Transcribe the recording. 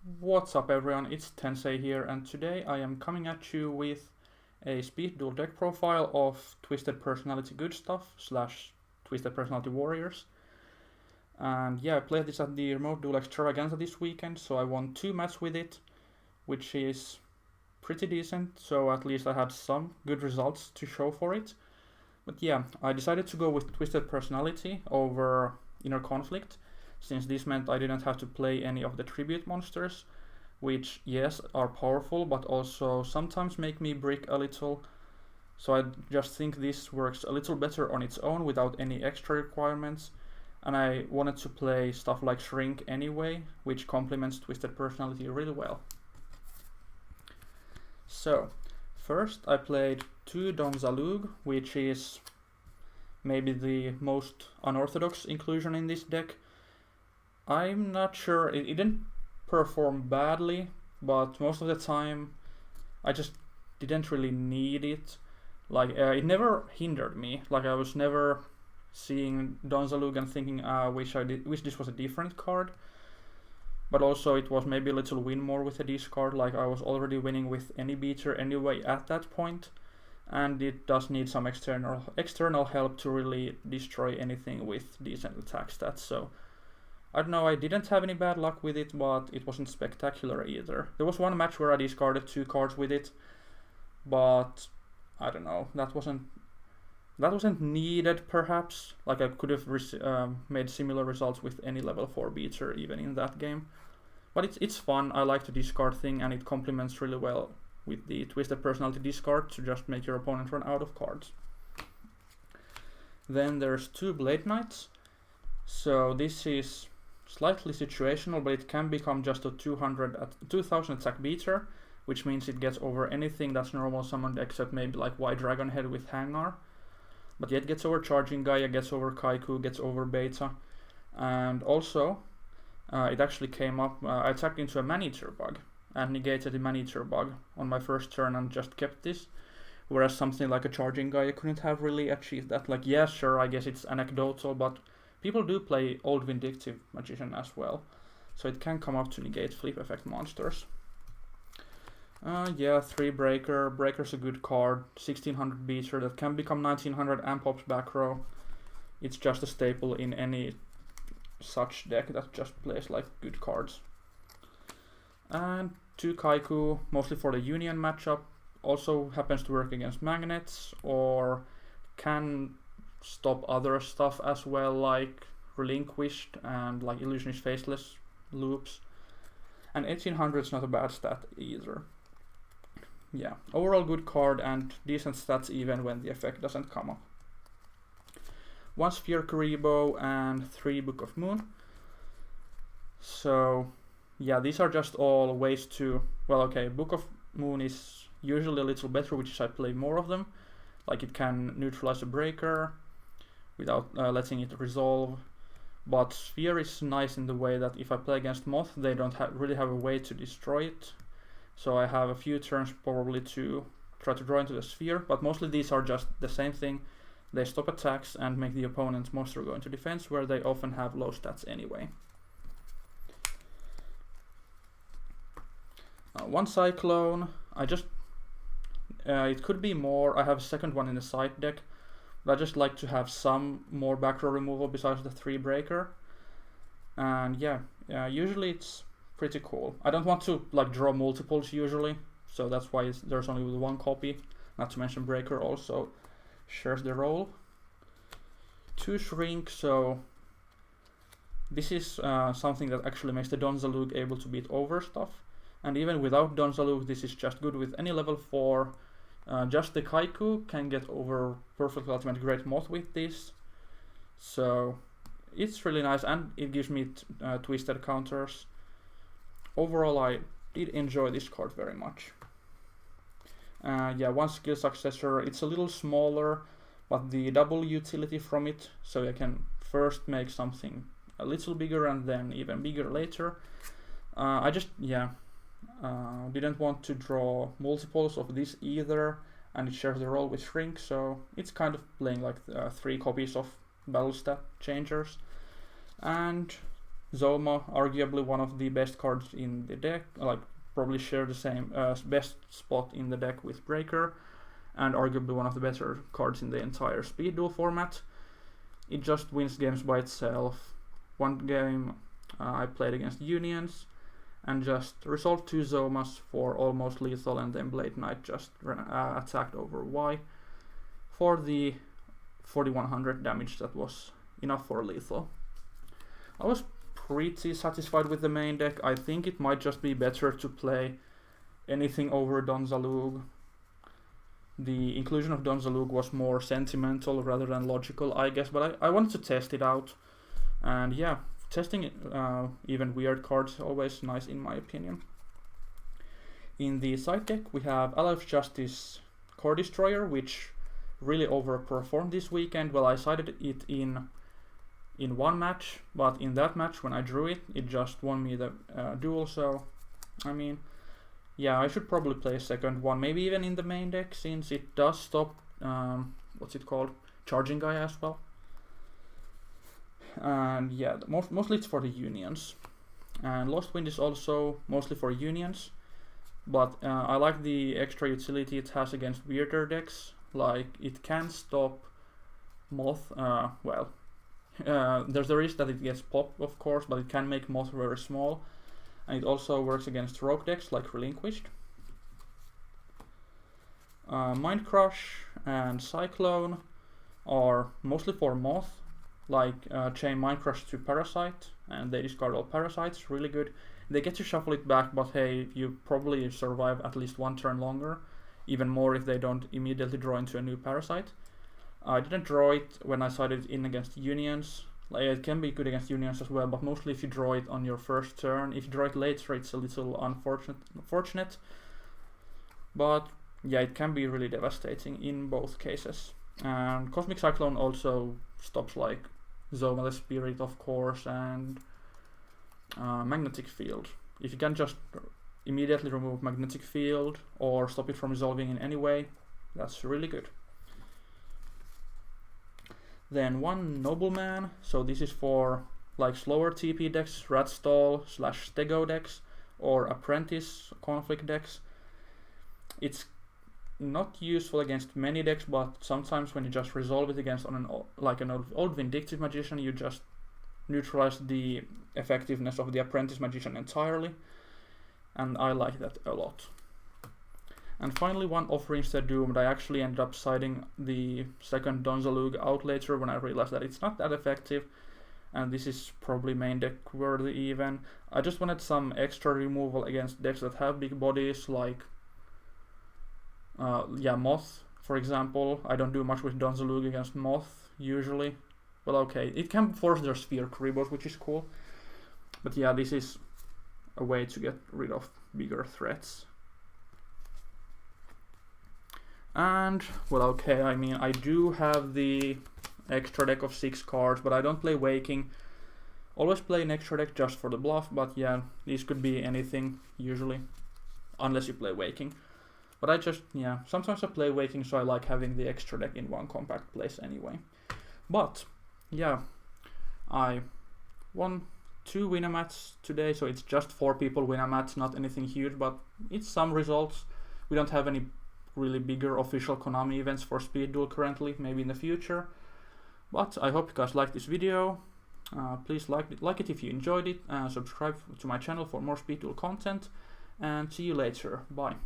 What's up everyone, it's Tensei here, and today I am coming at you with a speed duel deck profile of Twisted Personality Good Stuff slash Twisted Personality Warriors. And yeah, I played this at the Remote Duel Extravaganza this weekend, so I won 2 matches with it, which is pretty decent, so at least I had some good results to show for it. But yeah, I decided to go with Twisted Personality over Inner Conflict, since this meant I didn't have to play any of the tribute monsters, which, yes, are powerful, but also sometimes make me brick a little. So I just think this works a little better on its own without any extra requirements. And I wanted to play stuff like Shrink anyway, which complements Twisted Personality really well. So, first I played 2 Don Zaloog, which is maybe the most unorthodox inclusion in this deck. I'm not sure, it didn't perform badly, but most of the time I just didn't really need it. It never hindered me. I was never seeing Don Zaloog and thinking, wish this was a different card. But also it was maybe a little win more with a discard, I was already winning with any beater anyway at that point. And it does need some external help to really destroy anything with decent attack stats, so I don't know, I didn't have any bad luck with it, but it wasn't spectacular either. There was one match where I discarded 2 cards with it, but I don't know, that wasn't needed perhaps. I could have made similar results with any level 4 beater even in that game. But it's fun, I like the discard thing, and it complements really well with the Twisted Personality discard to just make your opponent run out of cards. Then there's 2 Blade Knights. So this is slightly situational, but it can become just a 2000 attack beater, which means it gets over anything that's normal summoned except maybe White Dragon Head with Hangar. But yet gets over Charging Gaia, gets over Kaiku, gets over Beta. And also, it actually came up, I attacked into a Man-Eater bug and negated the Man-Eater bug on my first turn and just kept this. Whereas something like a Charging Gaia couldn't have really achieved that. Yeah, sure, I guess it's anecdotal, but people do play Old Vindictive Magician as well, so it can come up to negate flip effect monsters. Yeah, 3 Breaker. Breaker's a good card. 1600 beater that can become 1900 and pops back row. It's just a staple in any such deck that just plays good cards. And 2 Kaiku, mostly for the Union matchup. Also happens to work against magnets, or can stop other stuff as well, like Relinquished and Illusionist Faceless loops. And 1800 is not a bad stat either. Yeah, overall good card and decent stats even when the effect doesn't come up. 1 Sphere Kuriboh and 3 Book of Moon. So yeah, these are just all ways to, Book of Moon is usually a little better, which is I play more of them. It can neutralize a breaker without letting it resolve. But Sphere is nice in the way that if I play against Moth, they don't really have a way to destroy it. So I have a few turns probably to try to draw into the Sphere, but mostly these are just the same thing. They stop attacks and make the opponent's monster go into defense, where they often have low stats anyway. 1 Cyclone. It could be more. I have a second one in the side deck, but I just like to have some more back row removal besides the 3 Breaker. And yeah, usually it's pretty cool. I don't want to draw multiples usually, so that's why there's only 1 copy. Not to mention Breaker also shares the role. 2 Shrink, so this is something that actually makes the Don Zaloog able to beat over stuff. And even without Don Zaloog, this is just good with any level 4. Just the Kaiku can get over Perfect Ultimate Great Moth with this. So it's really nice, and it gives me twisted counters. Overall, I did enjoy this card very much. Yeah, 1 Skill Successor. It's a little smaller, but the double utility from it, so I can first make something a little bigger and then even bigger later. I just, didn't want to draw multiples of this either, and it shares the role with Shrink, so it's kind of playing 3 copies of Battle Stat Changers. And Zoma, arguably one of the best cards in the deck, like probably share the same best spot in the deck with Breaker, and arguably one of the better cards in the entire Speed Duel format. It just wins games by itself. One game I played against Unions and just resolved 2 Zomas for almost lethal, and then Blade Knight just attacked over Y for the 4100 damage that was enough for lethal. I was pretty satisfied with the main deck. I think it might just be better to play anything over Don Zaloog. The inclusion of Don Zaloog was more sentimental rather than logical, I guess, but I wanted to test it out. And yeah, testing even weird cards is always nice in my opinion. In the side deck we have Allies Justice Core Destroyer, which really overperformed this weekend. Well, I sided it in one match, but in that match when I drew it, it just won me the duel, so I mean, yeah, I should probably play a second one, maybe even in the main deck, since it does stop, what's it called, Charging Guy as well. And yeah, mostly it's for the Unions. And Lost Wind is also mostly for Unions, but I like the extra utility it has against weirder decks. Like, it can stop Moth, there's the risk that it gets popped, of course, but it can make Moth very small. And it also works against rogue decks like Relinquished. Mind Crush and Cyclone are mostly for Moth, like chain Mind Crush to Parasite, and they discard all Parasites, really good. They get to shuffle it back, but hey, you probably survive at least one turn longer, even more if they don't immediately draw into a new Parasite. I didn't draw it when I sided in against Unions. Like, it can be good against Unions as well, but mostly if you draw it on your first turn. If you draw it later, it's a little unfortunate. But yeah, it can be really devastating in both cases. And Cosmic Cyclone also stops like Zoma the Spirit, of course, and Magnetic Field. If you can just immediately remove Magnetic Field or stop it from resolving in any way, that's really good. Then one Nobleman, so this is for like slower TP decks, Ratstall / Stego decks, or Apprentice conflict decks. It's not useful against many decks, but sometimes when you just resolve it against an old Vindictive Magician, you just neutralize the effectiveness of the Apprentice Magician entirely, and I like that a lot. And finally, one Offerings to Doomed. I actually ended up siding the second Don Zaloog out later when I realized that it's not that effective, and this is probably main deck worthy even. I just wanted some extra removal against decks that have big bodies, like Moth, for example. I don't do much with Don Zaloog against Moth usually. Well, okay, it can force their Sphere Kribos, which is cool. But yeah, this is a way to get rid of bigger threats. And, well, okay, I mean, I do have the extra deck of 6 cards, but I don't play Waking. Always play an extra deck just for the bluff, but yeah, these could be anything, usually, unless you play Waking. But I just, yeah, sometimes I play Waking, so I like having the extra deck in one compact place anyway. But, yeah, I won 2 Winamats today, so it's just 4 people Winamats, not anything huge, but it's some results. We don't have any really bigger official Konami events for Speed Duel currently, maybe in the future. But I hope you guys liked this video. Please like it if you enjoyed it, and subscribe to my channel for more Speed Duel content. And see you later. Bye.